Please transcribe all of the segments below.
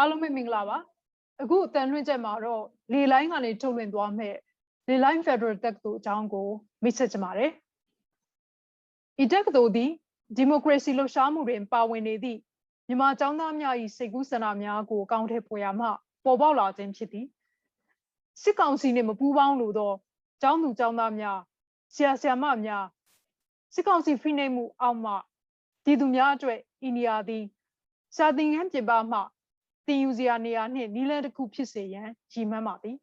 အားလုံးပဲမင်္ဂလာပါအခုအတန်လွှင့်ချက်မှာတော့လေလိုင်းကနေထုတ်လွှင့်သွားမဲ့လေလိုင်း Federal တက္ကသိုလ်အကြောင်းကိုမိတ်ဆက်ကြပါတယ်ဤတက္ကသိုလ်သည်ဒီမိုကရေစီလှုပ်ရှားမှုတွင်ပါဝင်နေသည့်မြန်မာကျောင်းသားများ၏စိတ်ကူးဆန္ဒများကိုအကောင့်ထဲပေါ်ရမှပေါ်ပေါက်လာခြင်းဖြစ်သည်စစ်ကောင်စီနှင့်မပူးပေါင်းလို့သောကျောင်းသူကျောင်းသားများဆရာဆရာမများစစ်ကောင်စီဖိနှိပ်မှုအောက်မှပြည်သူများအတွက်ဤနေရာသည်စာသင်ခန်းပြင်ပမှတင်ယူစရာနေရာနှင့်နီးလန်းတစ်ခုဖြစ်စေရန်ရည်မှန်းပါသည်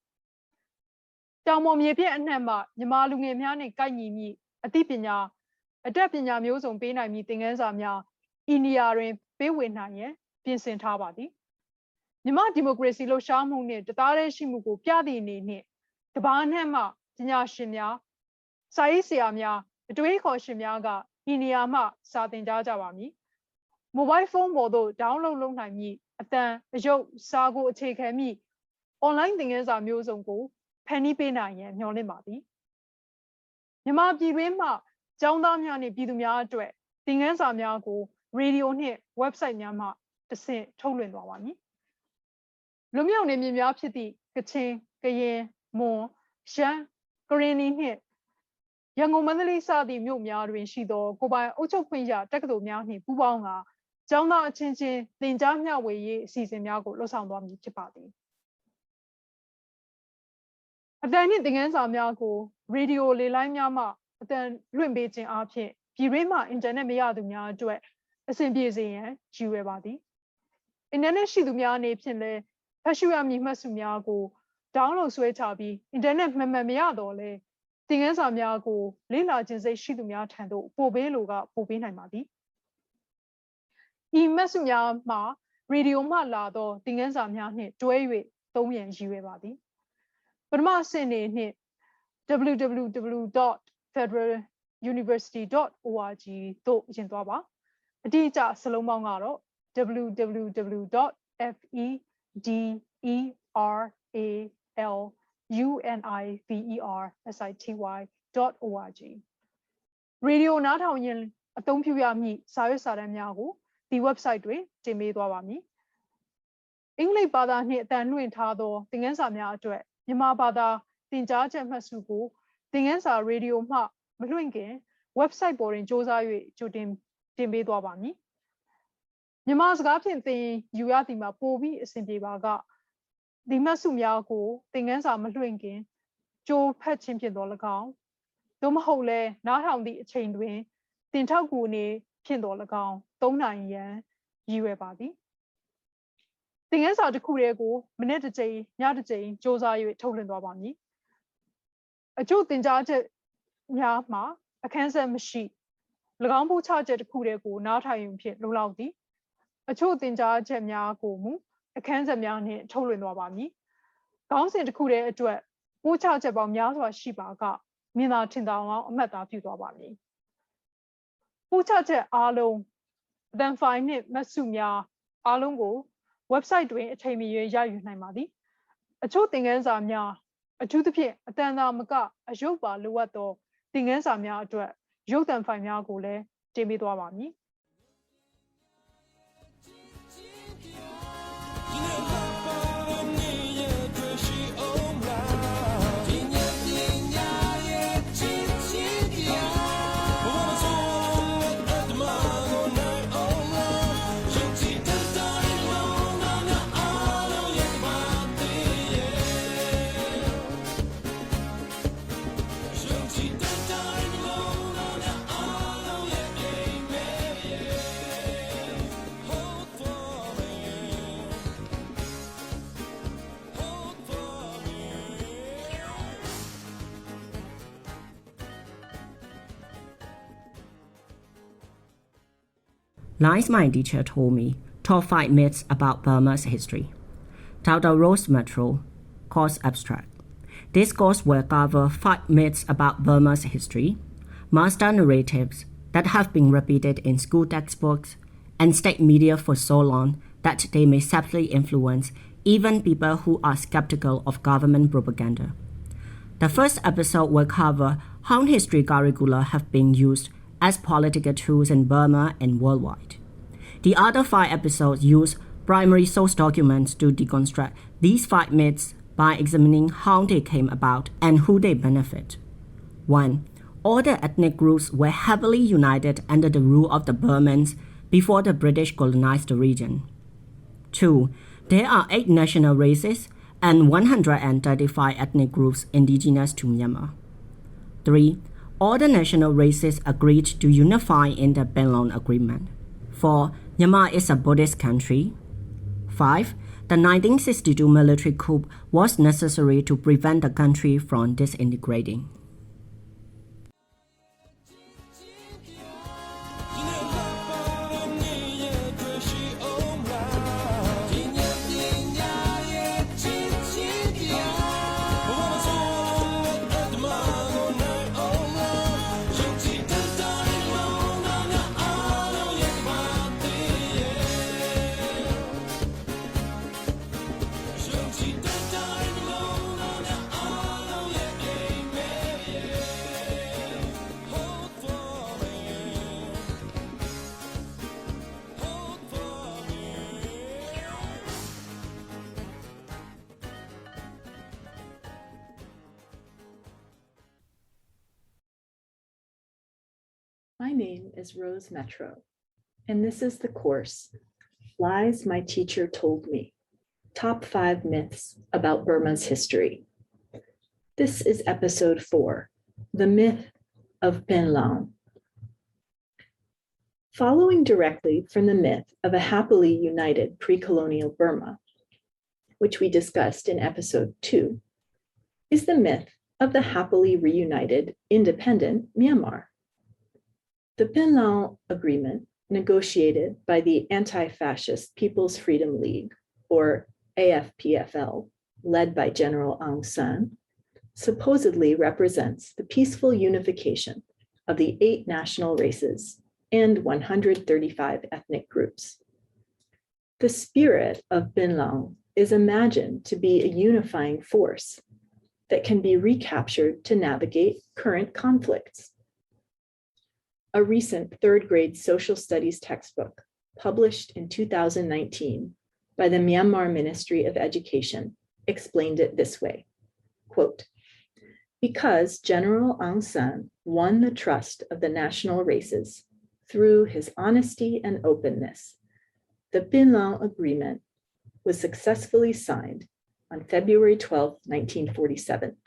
တောင်ပေါ်မြေပြည့်အနှံ့မှမြန်မာလူငယ်များနှင့်ကိုက်ညီမည့်အသိပညာအတတ်ပညာမျိုးစုံပေးနိုင်မည့်သင်ခန်းစာများဤနေရာတွင်ပေးဝေနိုင်ရန်ပြင်ဆင်ထားပါသည်မြန်မာဒီမိုကရေစီလှုပ်ရှားမှုနှင့်တသားတည်းရှိမှုကိုပြသည့်အနေနှင့်ကမ္ဘာအနှံ့မှပညာရှင်များစာရေးဆရာများအတွေးခေါ်ရှင်များကဤနေရာမှစာသင်ကြားကြပါမည်မိုဘိုင်းဖုန်းပေါ်သို့ download လုပ်နိုင်မည့်အတန်အယုတ်စာကိုအခြေခံမည့် online သင်ခန်းစာမျိုးစုံကိုဖန်တီးပေးနိုင်ရန်မျှော်လင့်ပါသည်မြန်မာပြည်တွင်းမှကျောင်းသားများနှင့်ပြည်သူများအတွက်သင်ခန်းစာများကိုရေဒီယိုနှင့် website များမှတဆင့်ထုတ်လွှင့်သွားပါမည်လူမျိုးနယ်မြေများဖြစ်သည့်ကချင်ကရင်မွန်ရှမ်းကရင်နီနှင့်ရန်ကုန်မန္တလေးစသည့်မြို့များတွင်ရှိသောကိုပိုင်အုပ်ချုပ်ခွင့်ရတက္ကသိုလ်များနှင့်ပူးပေါင်းကာကျောင်းသားအချင်းချင်းသင်ကြားမျှဝေရေးအစီအစဉ်များကိုလှုပ်ဆောင်သွားမည်ဖြစ်ပါသည်အတန်နှင့်သင်ခန်းစာများကိုရေဒီယိုလေလိုင်းများမှအတန်လွှင့်ပေးခြင်းအပြင်ပြည်တွင်းမှအင်တာနက်မရသူများအတွက်အဆင်ပြေစေရန်ရည်ရွယ်ပါသည်အင်တာနက်ရှိသူများအနေဖြင့်လည်းဖတ်ရှုရမည့်မှတ်စုများကို download ဆွဲချပြီးအင်တာနက်မှန်မှန်မရတော့လဲသင်ခန်းစာများကိုလေ့လာခြင်းစိတ်ရှိသူများထံသို့ပို့ပေးလိုကပို့ပေးနိုင်ပါသည်ဤမှတ်စုများမှာရေဒီယိုမှလာသောသင်ခန်းစာများနှင့်တွဲ၍သုံးရန်ရည်ရွယ်ပါသည်ပထမအဆင့်အနေနှင့် www.federaluniversity.org သို့ယင်သွားပါအတိအကျစာလုံးပေါင်းကတော့ www.federaluniversity.org ရေဒီယိုနားထောင်ရင်အသုံးပြုရမည့်စာရွက်စာတမ်းများကိုဒီ website တွင်တင်ပေးသွားပါမည်အင်္ဂလိပ်ဘာသာနှင့်အတန်လွှင့်ထားသောသင်ခန်းစာများအတွက်မြန်မာဘာသာသင်ကြားချက်မှတ်စုကိုသင်ခန်းစာရေဒီယိုမှမလွှင့်ခင် website ပေါ်တွင်စ조사၍ကြိုတင်ပေးသွားပါမည်မြန်မာစကားဖြင့်သင်ယူရသည်မှာပိုပြီးအဆင်ပြေပါကဒီမှတ်စုများကိုသင်ခန်းစာမလွှင့်ခင်ကြိုဖတ်ခြင်းဖြင့်တော်၎င်းသို့မဟုတ်လဲနားထောင်သည့်အချိန်တွင်သင်ထောက်ကူအနေဖြင့်တော်၎င်းသုံးနိုင်ရန်ရည်ရွယ်ပါသည်သင်ခန်းစာတစ်ခုတည်းကိုမိနစ်တစ်ကြိမ်ညတစ်ကြိမ်စ조사၍ထုတ်လွှင့်သွားပါမည်အကျိုးသင်ကြားချက်များမှာအခန်းဆက်မရှိ၎င်းပို့ချချက်တစ်ခုတည်းကိုနားထောင်ရုံဖြင့်လုံလောက်သည်အချို့သင်ကြားချက်များကိုမူအခန်းဆက်များနှင့်ထုတ်လွှင့်သွားပါမည်ခေါင်းစဉ်တစ်ခုတည်းအတွက်ပို့ချချက်ပေါင်းများစွာရှိပါကမြင်သာထင်သာအောင်အမှတ်သားပြုသွားပါမည်ပို့ချချက်အားလုံးအတန်ဖိုင်နှင့်မှတ်စုများအားလုံးကို website တွင်အချိန်မီရယူနိုင်ပါသည်အချို့သင်ခန်းစာများအထူးသဖြင့်အတန်သာမကအယုတ်ပါလိုအပ်သောသင်ခန်းစာများအတွက်ရုပ်သံဖိုင်များကိုလည်းတင်ပေးသွားပါမည်Lines my teacher told me, top 5 myths about Burma's history. Dr. Rose Metro, course abstract. This course will cover 5 myths about Burma's history, master narratives that have been repeated in school textbooks and state media for so long that they may subtly influence even people who are skeptical of government propaganda. The first episode will cover how history curricula have been used as political tools in Burma and worldwide. The other 5 episodes use primary source documents to deconstruct these 5 myths by examining how they came about and who they benefit. 1. All the ethnic groups were heavily united under the rule of the Burmans before the British colonized the region. 2. There are 8 national races and 135 ethnic groups indigenous to Myanmar. 3. All the national races agreed to unify in the Penlong Agreement. 4. Myanmar is a Buddhist country. 5. The 1962 military coup was necessary to prevent the country from disintegrating. My name is Rose Metro, and this is the course, Lies My Teacher Told Me, Top 5 Myths About Burma's History. This is episode 4, The Myth of Penlong. Following directly from the myth of a happily united pre-colonial Burma, which we discussed in episode 2, is the myth of the happily reunited independent Myanmar. The Penlong Agreement, negotiated by the Anti-Fascist People's Freedom League, or AFPFL, led by General Aung San, supposedly represents the peaceful unification of the 8 national races and 135 ethnic groups. The spirit of Penlong is imagined to be a unifying force that can be recaptured to navigate current conflicts. A recent 3rd grade social studies textbook, published in 2019 by the Myanmar Ministry of Education, explained it this way, quote, "Because General Aung San won the trust of the national races through his honesty and openness, the Penlong Agreement was successfully signed on February 12, 1947,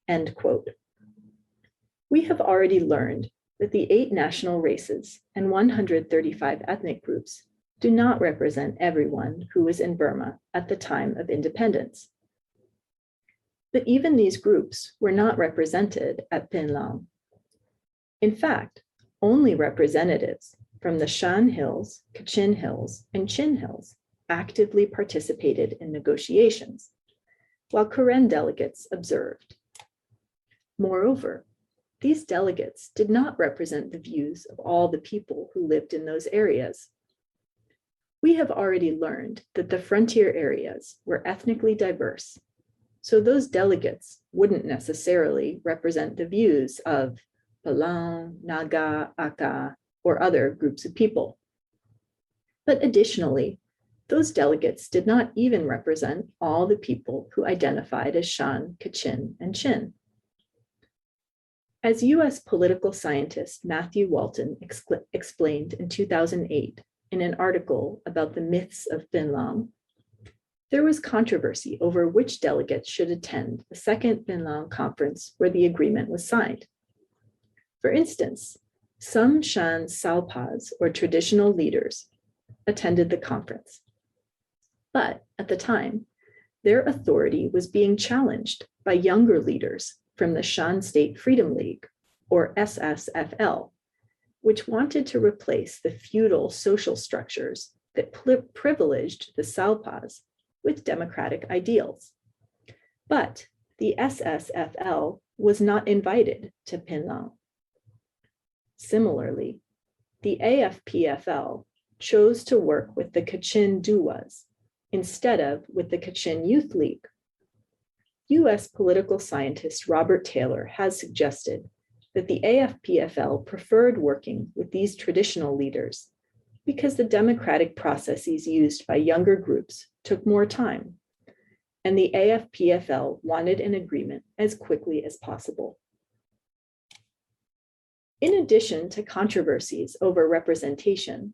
end quote. We have already learned that the 8 national races and 135 ethnic groups do not represent everyone who was in Burma at the time of independence. But even these groups were not represented at Penlong. In fact, only representatives from the Shan Hills, Kachin Hills, and Chin Hills actively participated in negotiations, while Karen delegates observed. Moreover, these delegates did not represent the views of all the people who lived in those areas. We have already learned that the frontier areas were ethnically diverse, so those delegates wouldn't necessarily represent the views of Palang, Naga, Aka, or other groups of people. But additionally, those delegates did not even represent all the people who identified as Shan, Kachin, and Chin. As US political scientist Matthew Walton explained in 2008 in an article about the myths of Penlong, there was controversy over which delegates should attend the second Penlong conference where the agreement was signed. For instance, some Shan Salpas, or traditional leaders, attended the conference. But at the time, their authority was being challenged by younger leaders from the Shan State Freedom League, or SSFL, which wanted to replace the feudal social structures that privileged the Salpas with democratic ideals. But the SSFL was not invited to Penlong. Similarly, the AFPFL chose to work with the Kachin Duwas instead of with the Kachin Youth League. US political scientist Robert Taylor has suggested that the AFPFL preferred working with these traditional leaders because the democratic processes used by younger groups took more time, and the AFPFL wanted an agreement as quickly as possible. In addition to controversies over representation,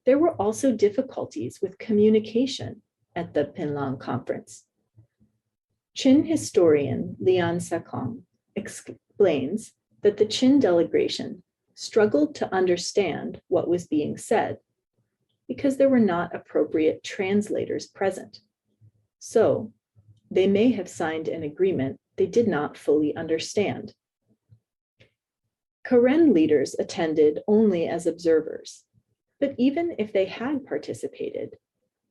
there were also difficulties with communication at the Penlang Conference. Chin historian Leon Sakong explains that the Chin delegation struggled to understand what was being said because there were not appropriate translators present. So they may have signed an agreement they did not fully understand. Karen leaders attended only as observers, but even if they had participated,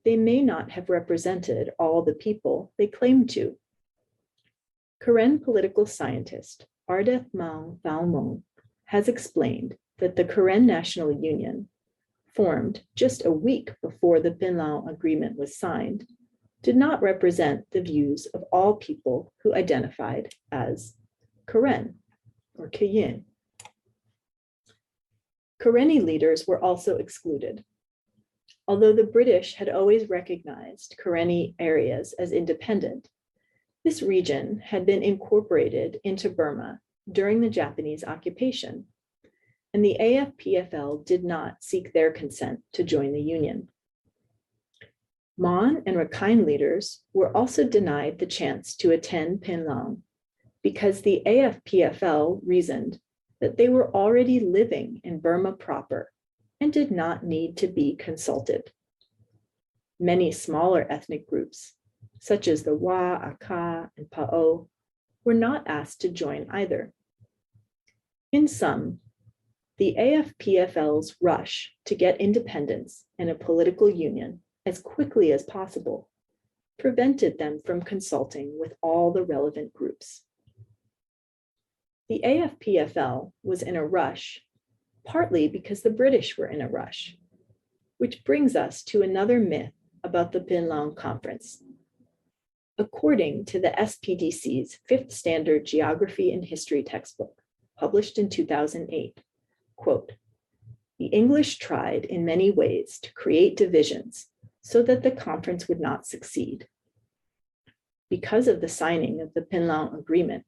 they may not have represented all the people they claimed to. Karen political scientist Ardeth Maung Valmong has explained that the Karen National Union, formed just a week before the Penlang Agreement was signed, did not represent the views of all people who identified as Karen or Kayin. Karenni leaders were also excluded. Although the British had always recognized Karenni areas as independent, this region had been incorporated into Burma during the Japanese occupation, and the AFPFL did not seek their consent to join the Union. Mon and Rakhine leaders were also denied the chance to attend Penlang because the AFPFL reasoned that they were already living in Burma proper and did not need to be consulted. Many smaller ethnic groups, such as the Wa, Aka, and Pa'o, were not asked to join either. In sum, the AFPFL's rush to get independence and a political union as quickly as possible prevented them from consulting with all the relevant groups. The AFPFL was in a rush, partly because the British were in a rush, which brings us to another myth about the Penlang Conference. According to the SPDC's Fifth Standard Geography and History textbook, published in 2008, quote, "The English tried in many ways to create divisions so that the conference would not succeed. Because of the signing of the Penlang Agreement,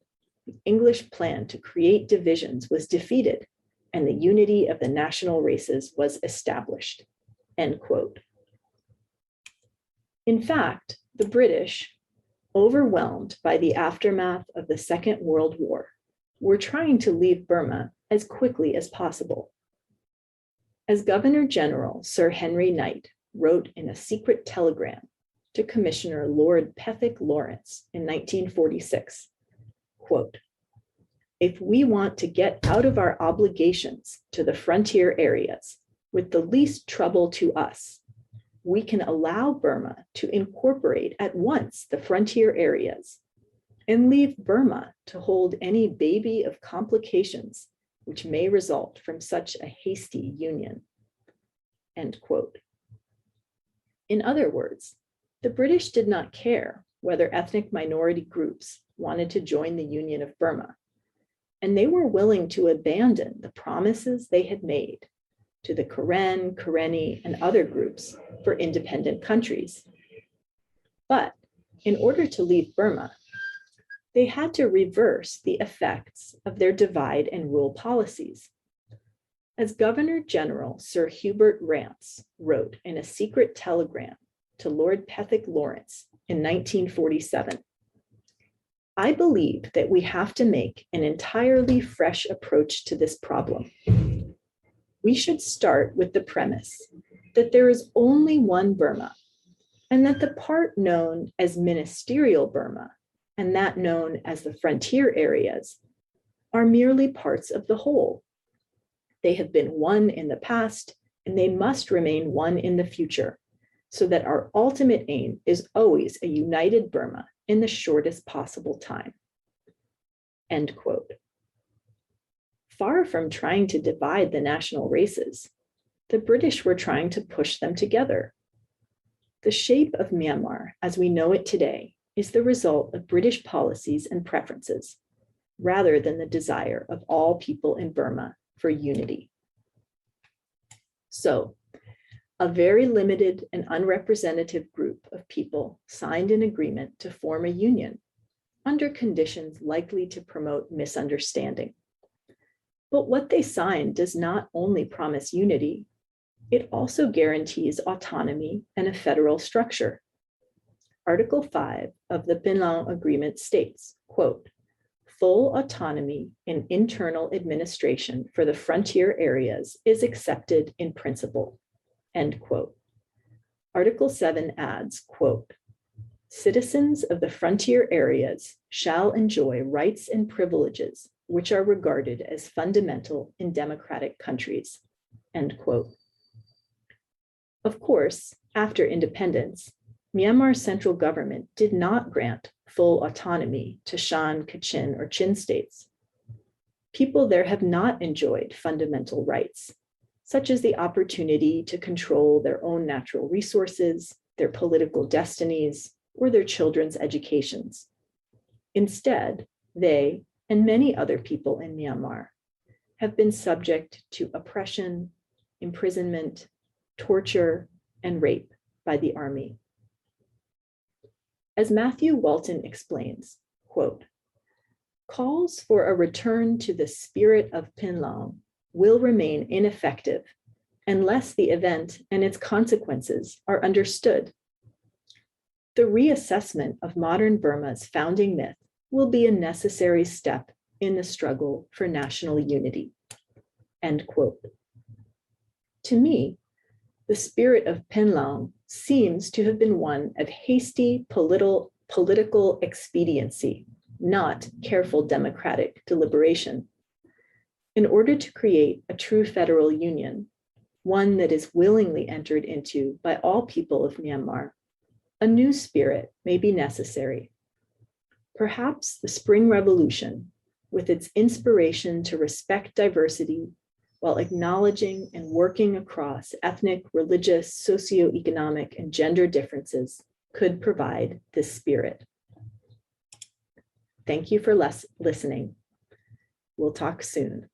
the English plan to create divisions was defeated and the unity of the national races was established," end quote. In fact, the British, overwhelmed by the aftermath of the Second World War, were trying to leave Burma as quickly as possible. As Governor General Sir Henry Knight wrote in a secret telegram to Commissioner Lord Pethick Lawrence in 1946, quote, "If we want to get out of our obligations to the frontier areas with the least trouble to us, we can allow Burma to incorporate at once the frontier areas and leave Burma to hold any baby of complications which may result from such a hasty union," end quote. In other words, the British did not care whether ethnic minority groups wanted to join the Union of Burma, and they were willing to abandon the promises they had made to the Karen, Karenni, and other groups for independent countries. But in order to leave Burma, they had to reverse the effects of their divide and rule policies. As Governor General Sir Hubert Rance wrote in a secret telegram to Lord Pethick Lawrence in 1947, "I believe that we have to make an entirely fresh approach to this problem. We should start with the premise that there is only one Burma, and that the part known as ministerial Burma and that known as the frontier areas are merely parts of the whole. They have been one in the past, and they must remain one in the future, so that our ultimate aim is always a united Burma in the shortest possible time," end quote. Far from trying to divide the national races, the British were trying to push them together. The shape of Myanmar, as we know it today, is the result of British policies and preferences, rather than the desire of all people in Burma for unity. So, a very limited and unrepresentative group of people signed an agreement to form a union under conditions likely to promote misunderstanding. But what they signed does not only promise unity, it also guarantees autonomy and a federal structure. Article 5 of the Penang Agreement states, quote, full autonomy in internal administration for the frontier areas is accepted in principle, end quote. Article 7 adds, quote, citizens of the frontier areas shall enjoy rights and privileges which are regarded as fundamental in democratic countries, end quote. Of course, after independence, Myanmar's central government did not grant full autonomy to Shan, Kachin, or Chin states. People there have not enjoyed fundamental rights, such as the opportunity to control their own natural resources, their political destinies, or their children's educations. Instead, they and many other people in Myanmar have been subject to oppression, imprisonment, torture, and rape by the army. As Matthew Walton explains, quote, calls for a return to the spirit of Penang will remain ineffective unless the event and its consequences are understood. The reassessment of modern Burma's founding myth will be a necessary step in the struggle for national unity, end quote. To me, the spirit of Penang seems to have been one of hasty political expediency, not careful democratic deliberation. In order to create a true federal union, one that is willingly entered into by all people of Myanmar, a new spirit may be necessary. Perhaps the Spring Revolution, with its inspiration to respect diversity while acknowledging and working across ethnic, religious, socioeconomic, and gender differences, could provide this spirit. Thank you for listening. We'll talk soon.